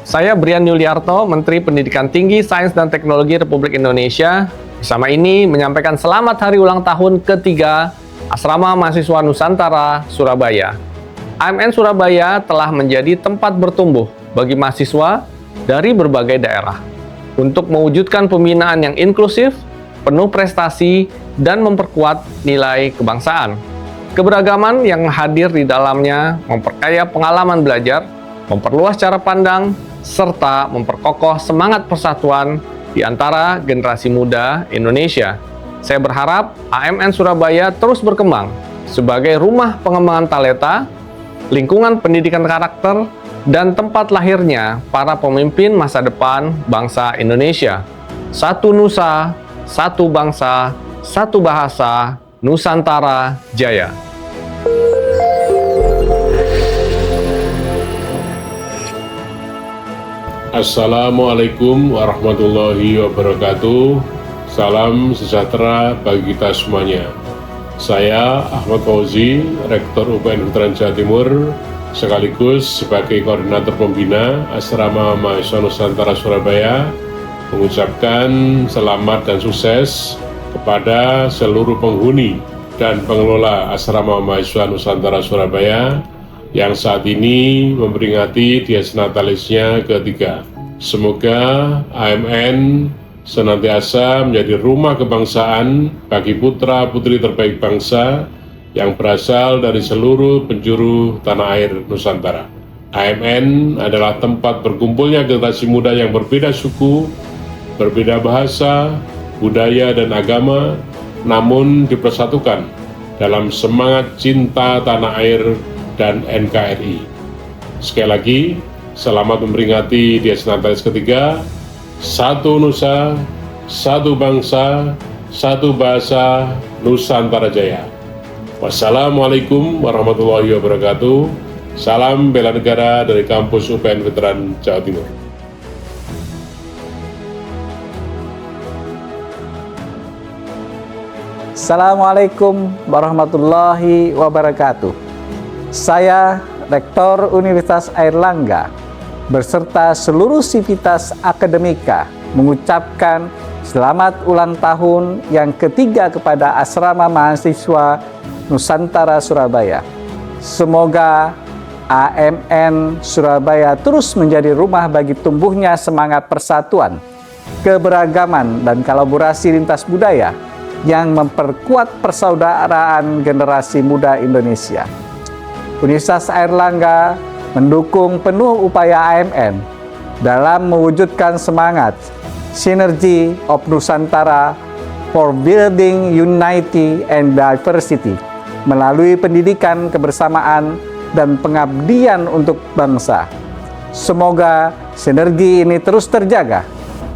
Saya Brian Yuliarto, Menteri Pendidikan Tinggi, Sains dan Teknologi Republik Indonesia. Bersama ini menyampaikan selamat hari ulang tahun ketiga Asrama Mahasiswa Nusantara, Surabaya. AMN Surabaya telah menjadi tempat bertumbuh bagi mahasiswa dari berbagai daerah untuk mewujudkan pembinaan yang inklusif, penuh prestasi, dan memperkuat nilai kebangsaan. Keberagaman yang hadir di dalamnya memperkaya pengalaman belajar, memperluas cara pandang, serta memperkokoh semangat persatuan di antara generasi muda Indonesia. Saya berharap AMN Surabaya terus berkembang sebagai rumah pengembangan talenta, lingkungan pendidikan karakter, dan tempat lahirnya para pemimpin masa depan bangsa Indonesia. Satu nusa, satu bangsa, satu bahasa, Nusantara Jaya. Assalamualaikum warahmatullahi wabarakatuh. Salam sejahtera bagi kita semuanya. Saya Ahmad Fauzi, Rektor UPN Veteran Jawa Timur, sekaligus sebagai Koordinator Pembina Asrama Mahasiswa Nusantara Surabaya, mengucapkan selamat dan sukses kepada seluruh penghuni dan pengelola Asrama Mahasiswa Nusantara Surabaya yang saat ini memperingati Dies Natalisnya ketiga. Semoga AMN senantiasa menjadi rumah kebangsaan bagi putra-putri terbaik bangsa yang berasal dari seluruh penjuru tanah air Nusantara. AMN adalah tempat berkumpulnya generasi muda yang berbeda suku, berbeda bahasa, budaya, dan agama, namun dipersatukan dalam semangat cinta tanah air dan NKRI. Sekali lagi, selamat memperingati Dies Natalis ketiga. Satu nusa, satu bangsa, satu bahasa, Nusantara Jaya. Wassalamualaikum warahmatullahi wabarakatuh. Salam bela negara dari kampus UPN Veteran Jawa Timur. Assalamualaikum warahmatullahi wabarakatuh. Saya Rektor Universitas Airlangga beserta seluruh sivitas akademika mengucapkan selamat ulang tahun yang ketiga kepada Asrama Mahasiswa Nusantara Surabaya. Semoga AMN Surabaya terus menjadi rumah bagi tumbuhnya semangat persatuan, keberagaman, dan kolaborasi lintas budaya yang memperkuat persaudaraan generasi muda Indonesia. Universitas Airlangga mendukung penuh upaya AMN dalam mewujudkan semangat Synergy of Nusantara for Building Unity and Diversity melalui pendidikan kebersamaan dan pengabdian untuk bangsa. Semoga sinergi ini terus terjaga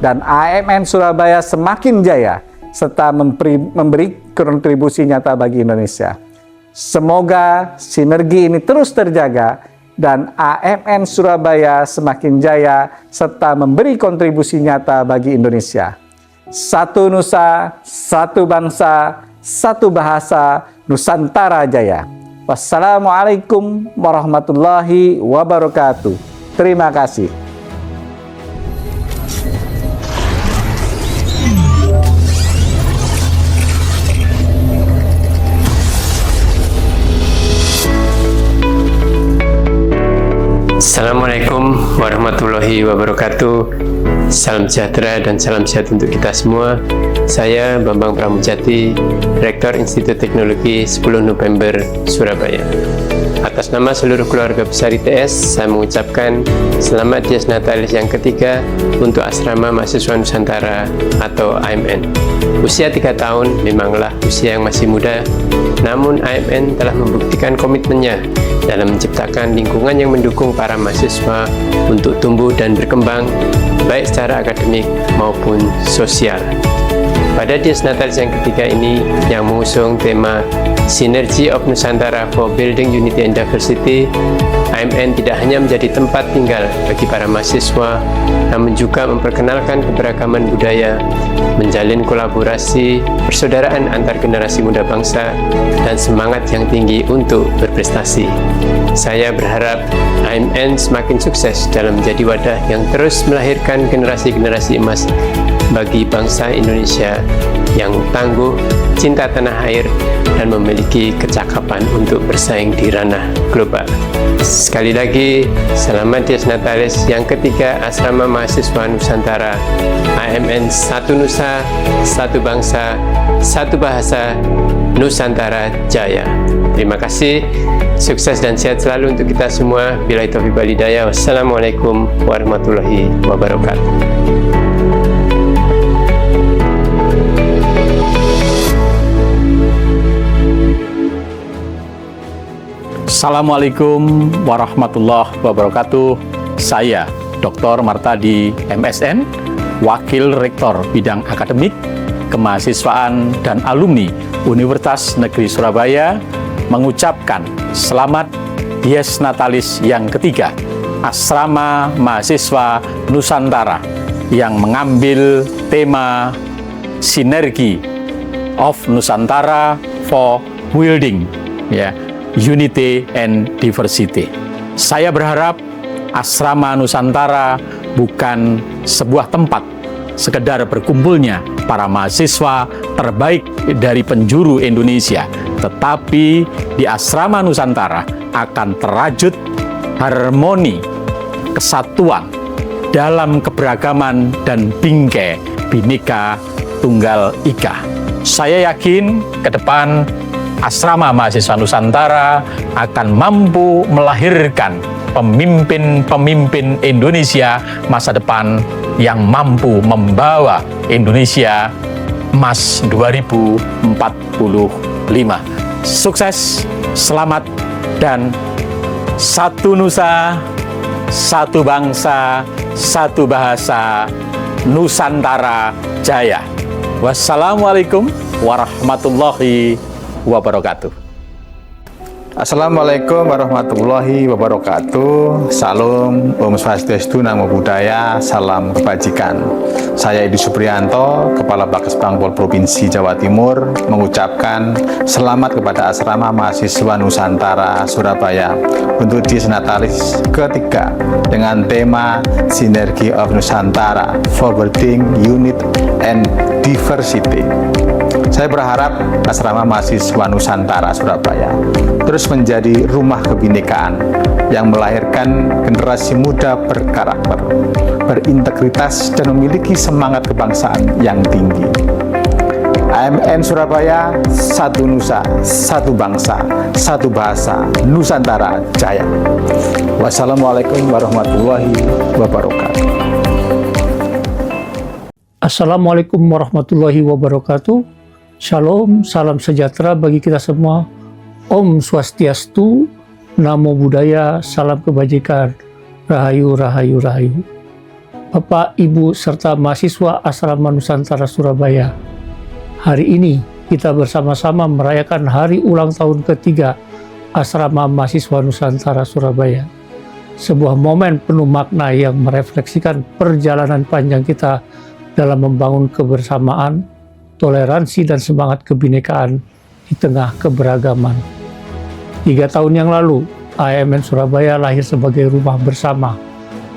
dan AMN Surabaya semakin jaya serta memberi kontribusi nyata bagi Indonesia. Semoga sinergi ini terus terjaga dan AMN Surabaya semakin jaya serta memberi kontribusi nyata bagi Indonesia. Satu nusa, satu bangsa, satu bahasa, Nusantara Jaya. Wassalamualaikum warahmatullahi wabarakatuh. Terima kasih. Assalamualaikum warahmatullahi wabarakatuh. Salam sejahtera dan salam sehat untuk kita semua. Saya Bambang Pramujati, Rektor Institut Teknologi 10 November Surabaya. Atas nama seluruh keluarga besar ITS, saya mengucapkan selamat Dies Natalis yang ketiga untuk Asrama Mahasiswa Nusantara atau AMN. Usia 3 tahun memanglah usia yang masih muda, namun AMN telah membuktikan komitmennya dalam menciptakan lingkungan yang mendukung para mahasiswa untuk tumbuh dan berkembang, baik secara akademik maupun sosial. Pada Dies Natalis yang ketiga ini, yang mengusung tema Synergy of Nusantara for Building Unity and Diversity, AMN tidak hanya menjadi tempat tinggal bagi para mahasiswa, namun juga memperkenalkan keberagaman budaya, menjalin kolaborasi, persaudaraan antar generasi muda bangsa, dan semangat yang tinggi untuk berprestasi. Saya berharap AMN semakin sukses dalam menjadi wadah yang terus melahirkan generasi-generasi emas bagi bangsa Indonesia yang tangguh, cinta tanah air, dan memiliki kecakapan untuk bersaing di ranah global. Sekali lagi, selamat Dies Natalis yang ketiga Asrama Mahasiswa Nusantara, AMN Satu Nusa, Satu Bangsa, Satu Bahasa, Nusantara Jaya. Terima kasih, sukses dan sehat selalu untuk kita semua. Billahi taufiq wal hidayah. Wassalamualaikum warahmatullahi wabarakatuh. Assalamualaikum warahmatullahi wabarakatuh. Saya Dr. Martadi MSN, Wakil Rektor Bidang Akademik, Kemahasiswaan dan Alumni Universitas Negeri Surabaya, mengucapkan selamat Dies Natalis yang ketiga Asrama Mahasiswa Nusantara yang mengambil tema Synergy of Nusantara for Building Unity and Diversity. Saya berharap Asrama Nusantara bukan sebuah tempat sekedar berkumpulnya para mahasiswa terbaik dari penjuru Indonesia, tetapi di Asrama Nusantara akan terajut harmoni, kesatuan dalam keberagaman dan bingkai Bhinneka Tunggal Ika. Saya yakin ke depan Asrama Mahasiswa Nusantara akan mampu melahirkan pemimpin-pemimpin Indonesia masa depan yang mampu membawa Indonesia emas 2045. Sukses, selamat, dan satu nusa, satu bangsa, satu bahasa, Nusantara Jaya. Wassalamualaikum warahmatullahi wabarakatuh. Assalamualaikum warahmatullahi wabarakatuh. Salam, Om Swastiastu, Namo Buddhaya, salam kebajikan. Saya Edi Supriyanto, Kepala Bakas Bangpol Provinsi Jawa Timur, mengucapkan selamat kepada Asrama Mahasiswa Nusantara Surabaya untuk Dies Natalis ketiga dengan tema Synergy of Nusantara for Building Unity and Diversity. Saya berharap Asrama Mahasiswa Nusantara Surabaya terus menjadi rumah kebinekaan yang melahirkan generasi muda berkarakter, berintegritas, dan memiliki semangat kebangsaan yang tinggi. AMN Surabaya, satu nusa, satu bangsa, satu bahasa, Nusantara Jaya. Wassalamualaikum warahmatullahi wabarakatuh. Assalamualaikum warahmatullahi wabarakatuh. Shalom, salam sejahtera bagi kita semua. Om Swastiastu, Namo Buddhaya, salam kebajikan. Rahayu, rahayu, rahayu. Bapak, Ibu, serta mahasiswa Asrama Nusantara Surabaya. Hari ini kita bersama-sama merayakan hari ulang tahun ketiga Asrama Mahasiswa Nusantara Surabaya. Sebuah momen penuh makna yang merefleksikan perjalanan panjang kita dalam membangun kebersamaan, toleransi, dan semangat kebinekaan di tengah keberagaman. 3 tahun yang lalu, AMN Surabaya lahir sebagai rumah bersama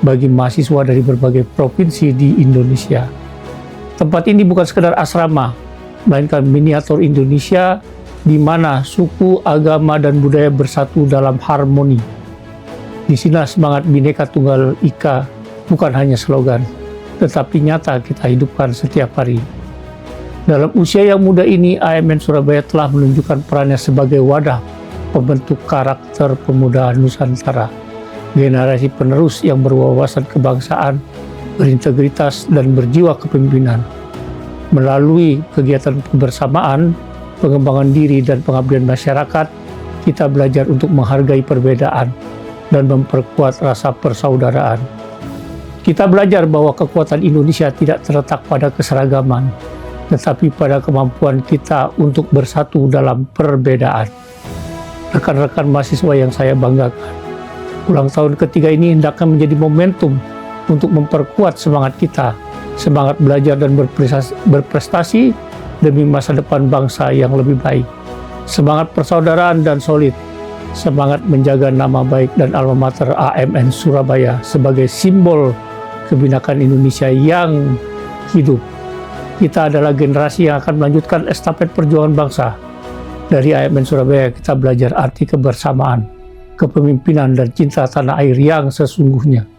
bagi mahasiswa dari berbagai provinsi di Indonesia. Tempat ini bukan sekedar asrama, melainkan miniatur Indonesia di mana suku, agama, dan budaya bersatu dalam harmoni. Di sini semangat Bhinneka Tunggal Ika bukan hanya slogan, tetapi nyata kita hidupkan setiap hari. Dalam usia yang muda ini, AMN Surabaya telah menunjukkan perannya sebagai wadah pembentuk karakter pemuda Nusantara, generasi penerus yang berwawasan kebangsaan, berintegritas, dan berjiwa kepemimpinan. Melalui kegiatan kebersamaan, pengembangan diri, dan pengabdian masyarakat, kita belajar untuk menghargai perbedaan dan memperkuat rasa persaudaraan. Kita belajar bahwa kekuatan Indonesia tidak terletak pada keseragaman, tetapi pada kemampuan kita untuk bersatu dalam perbedaan. Rekan-rekan mahasiswa yang saya banggakan, ulang tahun ketiga ini hendaknya menjadi momentum untuk memperkuat semangat kita, semangat belajar dan berprestasi demi masa depan bangsa yang lebih baik. Semangat persaudaraan dan solid, semangat menjaga nama baik dan alma mater AMN Surabaya sebagai simbol kebinakan Indonesia yang hidup. Kita adalah generasi yang akan melanjutkan estafet perjuangan bangsa. Dari AMN Surabaya kita belajar arti kebersamaan, kepemimpinan dan cinta tanah air yang sesungguhnya.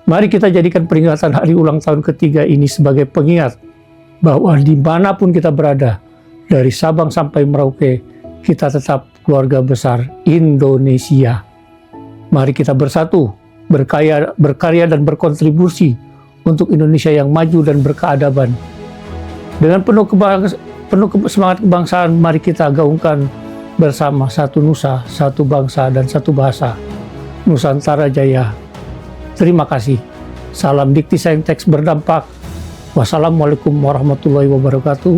Mari kita jadikan peringatan hari ulang tahun ketiga ini sebagai pengingat bahwa dimanapun kita berada, dari Sabang sampai Merauke, kita tetap keluarga besar Indonesia. Mari kita bersatu, berkarya dan berkontribusi untuk Indonesia yang maju dan berkeadaban. Dengan penuh semangat kebangsaan, mari kita gaungkan bersama satu nusa, satu bangsa, dan satu bahasa. Nusantara Jaya. Terima kasih. Salam dikti saintek berdampak. Wassalamualaikum warahmatullahi wabarakatuh.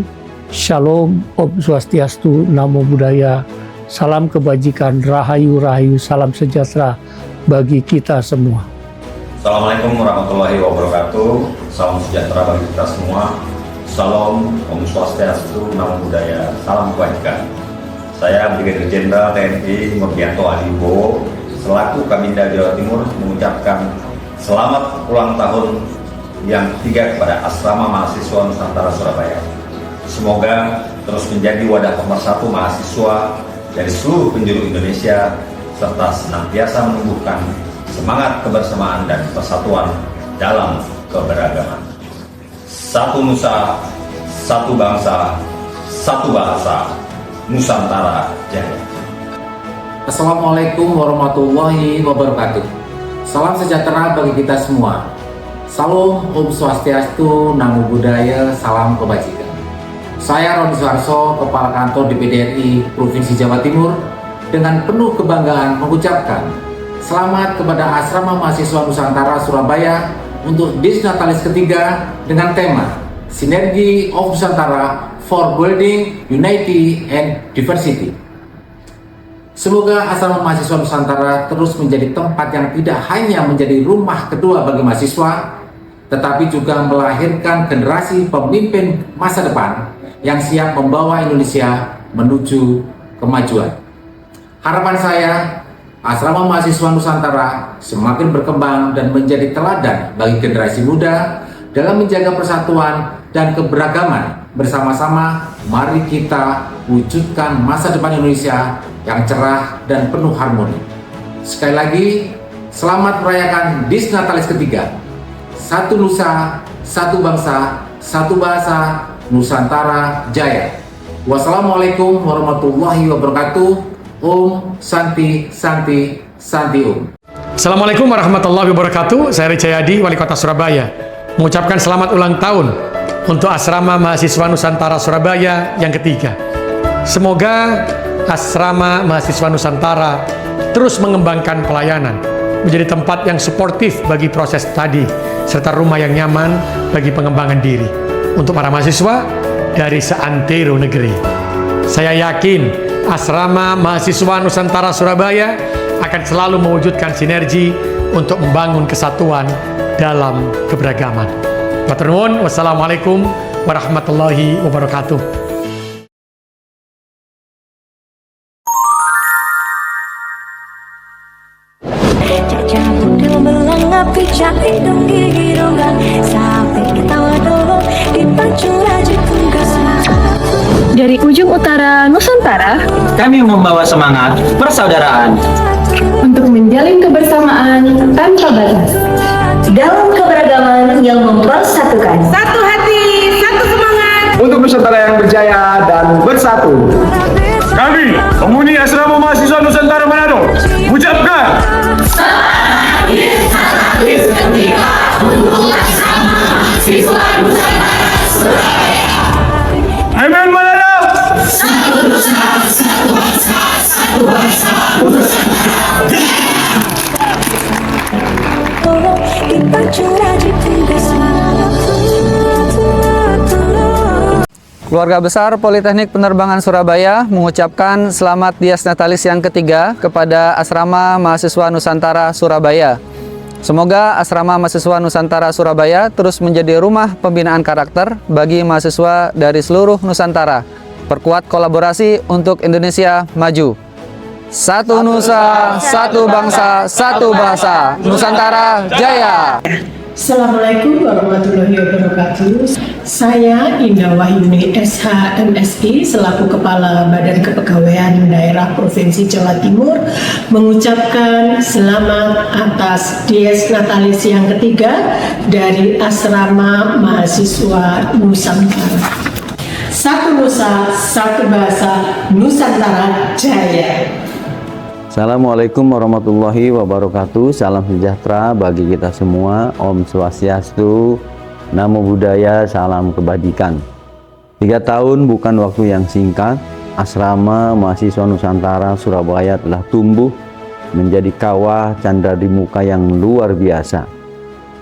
Shalom, Om Swastiastu, Namo Buddhaya. Salam kebajikan, rahayu, salam sejahtera bagi kita semua. Assalamualaikum warahmatullahi wabarakatuh. Salam sejahtera bagi kita semua. Salam, Om Swastiastu, Namo Buddhaya, salam kebajikan. Saya Brigadir Jenderal TNI Nurdianto Adibo, selaku Kabinda Jawa Timur, mengucapkan selamat ulang tahun yang ketiga kepada Asrama Mahasiswa Nusantara Surabaya. Semoga terus menjadi wadah pemersatu mahasiswa dari seluruh penjuru Indonesia, serta senantiasa menumbuhkan semangat kebersamaan dan persatuan dalam keberagaman. Satu nusa, satu bangsa, satu bahasa, Nusantara Jaya. Assalamualaikum warahmatullahi wabarakatuh. Salam sejahtera bagi kita semua. Salam, Om Swastiastu, Namo Buddhaya, salam kebajikan. Saya Roni Suharso, Kepala Kantor DPD RI Provinsi Jawa Timur, dengan penuh kebanggaan mengucapkan selamat kepada Asrama Mahasiswa Nusantara Surabaya untuk Disnatalis ketiga dengan tema Synergy of Nusantara for Building Unity and Diversity. Semoga Asrama Mahasiswa Nusantara terus menjadi tempat yang tidak hanya menjadi rumah kedua bagi mahasiswa, tetapi juga melahirkan generasi pemimpin masa depan yang siap membawa Indonesia menuju kemajuan. Harapan saya, Asrama Mahasiswa Nusantara semakin berkembang dan menjadi teladan bagi generasi muda dalam menjaga persatuan dan keberagaman. Bersama-sama, mari kita wujudkan masa depan Indonesia yang cerah dan penuh harmoni. Sekali lagi, selamat merayakan Disnatalis ketiga. Satu nusa, satu bangsa, satu bahasa, Nusantara Jaya. Wassalamualaikum warahmatullahi wabarakatuh. Om Santi Santi Santi Om. Assalamualaikum warahmatullahi wabarakatuh. Saya Ricayadi, Wali Kota Surabaya, mengucapkan selamat ulang tahun untuk Asrama Mahasiswa Nusantara Surabaya yang ketiga. Semoga Asrama Mahasiswa Nusantara terus mengembangkan pelayanan, menjadi tempat yang suportif bagi proses studi, serta rumah yang nyaman bagi pengembangan diri untuk para mahasiswa dari seantero negeri. Saya yakin Asrama Mahasiswa Nusantara Surabaya akan selalu mewujudkan sinergi untuk membangun kesatuan dalam keberagaman. Matur nuwun, wassalamualaikum warahmatullahi wabarakatuh. Dari ujung utara Nusantara, kami membawa semangat persaudaraan untuk menjalin kebersamaan tanpa batas dalam keberagaman yang mempersatukan. Satu hati, satu semangat untuk Nusantara yang berjaya dan bersatu. Kami, penghuni Asrama Mahasiswa Nusantara Manado, ucapkan Amin Manado. Satu Nusantara, satu bangsa, satu bangsa, kita curah di Keluarga besar Politeknik Penerbangan Surabaya mengucapkan selamat Dies Natalis yang ketiga kepada Asrama Mahasiswa Nusantara Surabaya. Semoga Asrama Mahasiswa Nusantara Surabaya terus menjadi rumah pembinaan karakter bagi mahasiswa dari seluruh Nusantara. Perkuat kolaborasi untuk Indonesia maju. Satu Nusa, satu bangsa, satu bahasa. Nusantara Jaya! Assalamualaikum warahmatullahi wabarakatuh. Saya Indah Wahyuni SH MSI selaku Kepala Badan Kepegawaian Daerah Provinsi Jawa Timur mengucapkan selamat atas Dies Natalis yang ketiga dari Asrama Mahasiswa Nusantara. Satu Nusa, satu bahasa, Nusantara Jaya! Assalamualaikum warahmatullahi wabarakatuh. Salam sejahtera bagi kita semua. Om Swastiastu, Namo Buddhaya, salam kebajikan. 3 tahun bukan waktu yang singkat. Asrama Mahasiswa Nusantara Surabaya telah tumbuh menjadi kawah candra di muka yang luar biasa.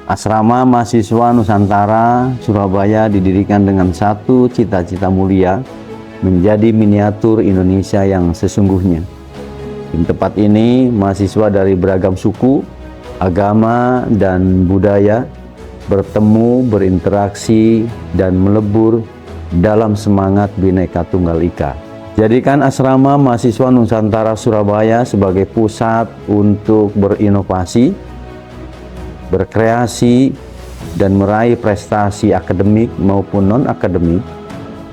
Asrama Mahasiswa Nusantara Surabaya didirikan dengan satu cita-cita mulia, menjadi miniatur Indonesia yang sesungguhnya. Di tempat ini, mahasiswa dari beragam suku, agama, dan budaya bertemu, berinteraksi, dan melebur dalam semangat Bhinneka Tunggal Ika. Jadikan Asrama Mahasiswa Nusantara Surabaya sebagai pusat untuk berinovasi, berkreasi, dan meraih prestasi akademik maupun non-akademik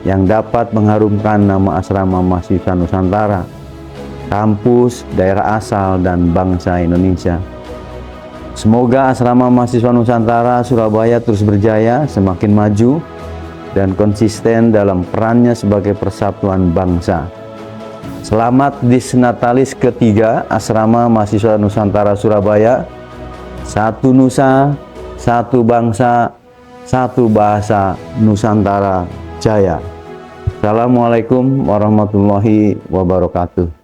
yang dapat mengharumkan nama Asrama Mahasiswa Nusantara, kampus, daerah asal, dan bangsa Indonesia. Semoga Asrama Mahasiswa Nusantara Surabaya terus berjaya, semakin maju, dan konsisten dalam perannya sebagai persatuan bangsa. Selamat Dies Natalis ketiga Asrama Mahasiswa Nusantara Surabaya. Satu Nusa, satu bangsa, satu bahasa, Nusantara Jaya. Assalamualaikum warahmatullahi wabarakatuh.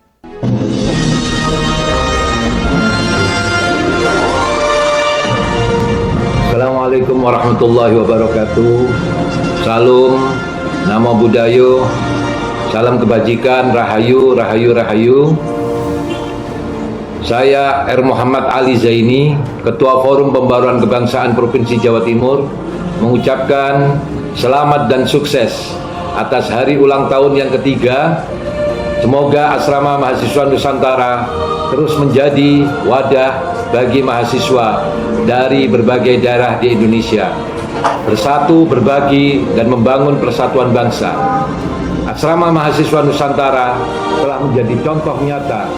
Assalamualaikum warahmatullahi wabarakatuh. Salam, Namo Buddhaya, salam kebajikan, Rahayu, Rahayu, Rahayu. Saya R. Muhammad Ali Zaini, Ketua Forum Pembaruan Kebangsaan Provinsi Jawa Timur, mengucapkan selamat dan sukses atas hari ulang tahun yang ketiga. Semoga Asrama Mahasiswa Nusantara terus menjadi wadah bagi mahasiswa dari berbagai daerah di Indonesia, bersatu, berbagi, dan membangun persatuan bangsa. Asrama Mahasiswa Nusantara telah menjadi contoh nyata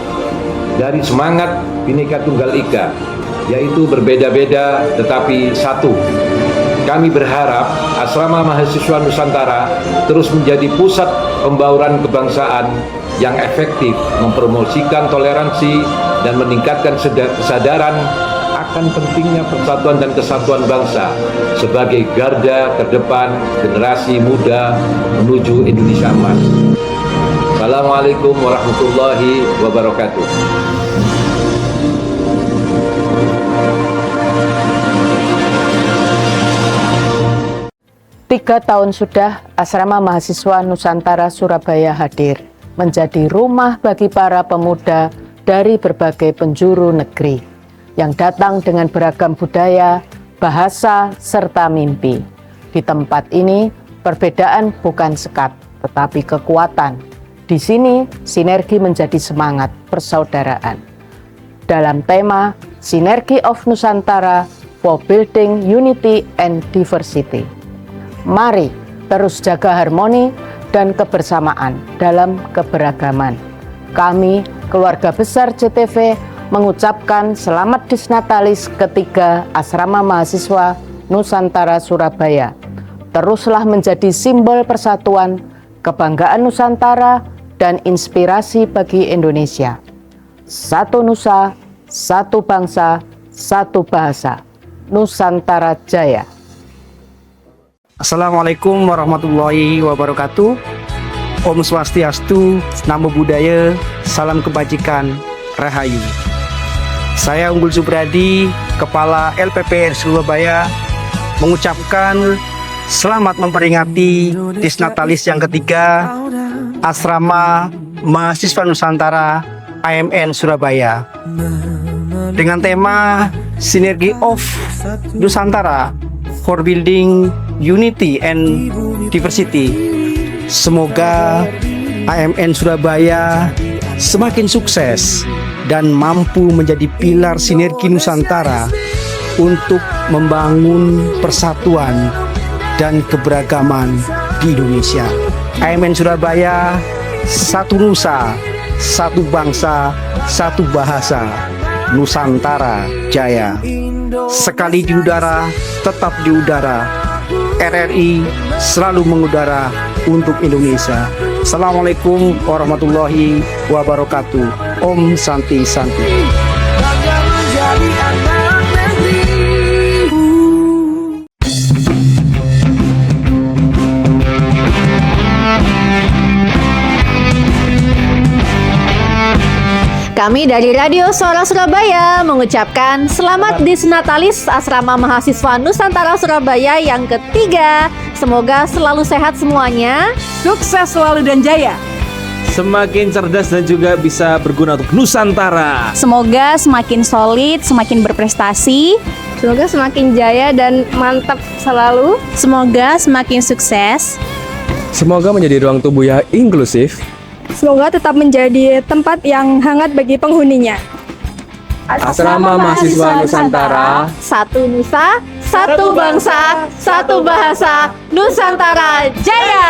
dari semangat Bhinneka Tunggal Ika, yaitu berbeda-beda tetapi satu. Kami berharap Asrama Mahasiswa Nusantara terus menjadi pusat pembauran kebangsaan yang efektif, mempromosikan toleransi dan meningkatkan kesadaran akan pentingnya persatuan dan kesatuan bangsa sebagai garda terdepan generasi muda menuju Indonesia emas. Assalamualaikum warahmatullahi wabarakatuh. 3 tahun sudah Asrama Mahasiswa Nusantara Surabaya hadir, menjadi rumah bagi para pemuda dari berbagai penjuru negeri, yang datang dengan beragam budaya, bahasa, serta mimpi. Di tempat ini, perbedaan bukan sekat, tetapi kekuatan. Di sini, sinergi menjadi semangat persaudaraan. Dalam tema Synergy of Nusantara for Building Unity and Diversity. Mari terus jaga harmoni dan kebersamaan dalam keberagaman. Kami, keluarga besar JTV, mengucapkan selamat Dies Natalis ketiga Asrama Mahasiswa Nusantara Surabaya. Teruslah menjadi simbol persatuan, kebanggaan Nusantara, dan inspirasi bagi Indonesia. Satu Nusa, satu bangsa, satu bahasa. Nusantara Jaya. Assalamualaikum warahmatullahi wabarakatuh. Om Swastiastu, Namo Buddhaya, salam kebajikan, Rahayu. Saya Unggul Supriyadi, Kepala LPPN Surabaya, mengucapkan Selamat memperingati Disnatalis yang ketiga Asrama Mahasiswa Nusantara AMN Surabaya dengan tema Synergy of Nusantara for Building Unity and Diversity. Semoga AMN Surabaya semakin sukses dan mampu menjadi pilar sinergi Nusantara untuk membangun persatuan dan keberagaman di Indonesia. AMN Surabaya, satu nusa, satu bangsa, satu bahasa, Nusantara Jaya. Sekali di udara, tetap di udara. RRI selalu mengudara untuk Indonesia. Assalamualaikum warahmatullahi wabarakatuh. Om Santi Santi. Kami dari Radio Suara Surabaya mengucapkan selamat Disnatalis Asrama Mahasiswa Nusantara Surabaya yang ketiga. Semoga selalu sehat semuanya, sukses selalu dan jaya. Semakin cerdas dan juga bisa berguna untuk Nusantara. Semoga semakin solid, semakin berprestasi. Semoga semakin jaya dan mantap selalu. Semoga semakin sukses. Semoga menjadi ruang tubuh yang inklusif. Semoga tetap menjadi tempat yang hangat bagi penghuninya. Asrama Mahasiswa Nusantara, satu nusa, satu bangsa, satu bahasa, Nusantara Jaya.